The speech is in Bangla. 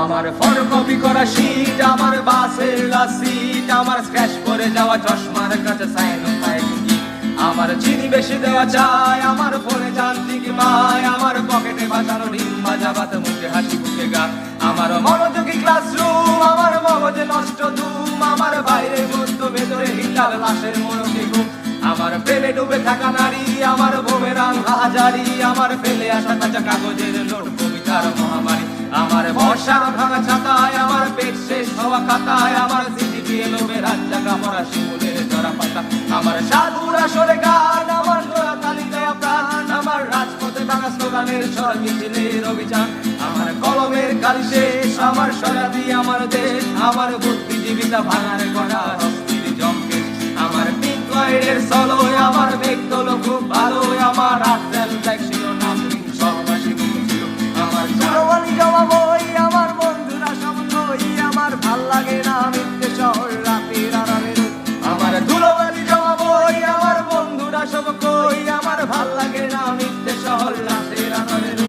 আমার ফটোকপি করা শীট, আমার বাসের সিট, আমার স্ক্র্যাচ করে যাওয়া চশমার কাছে আমার চিনি বেশি দেওয়া চাই, আমার ফোনে যান্ত্রিক মায়, আমার পকেটে বাজানো রিম বাজাবাত, মুখে হাসি মুখে গা, আমার মনোযোগী ক্লাসরুম, আমার মগজে নষ্ট ধুম, আমার বাইরে গদ্য ভেতরে হিটার লাশের মনোযোগী ঘুম, আমার প্রেমে ডুবে থাকা নারী, আমার বুমেরাং হাজারি, আমার ফেলে আসা কাঁচা কাগজের নোট কবিতার মহামারী, আমার বর্ষার ভাঙা ছাতায়, আমার পেট শেষ হওয়া খাতায়, আমার স্মৃতি দিয়ে লোভে রাত জাগা মরা শিমুলের জরা পাতা, আমার সাধুর আসরে গান, আমার জোড়া তালি দেয়া প্রাণ, আমার রাজপথে ভাঙা স্লোগানের স্বর মিছিলের অভিযান, আমার কলমের কালি শেষ, আমার স্বরাদি আমার দেশ, আমার বুদ্ধিজীবিতা ভাঙার করা অস্থির জমকে, আমার পিঙ্ক ফ্লয়েডের সলো, আমার বেগ তোলো খুব ভালো, আমার আফজাল ব্যাগ ছিল নাম সহবাসী ছিল, আমার চরওয়ালি জমা বই, আমার বন্ধুরা সব কই, আমার ভাল লাগে না মিথ্যে শহর রাতের আড়ালে, আমার ধুলোবালি জমা বই, আমার বন্ধুরা সব কই, আমার ভাল লাগে না মিথ্যে শহর।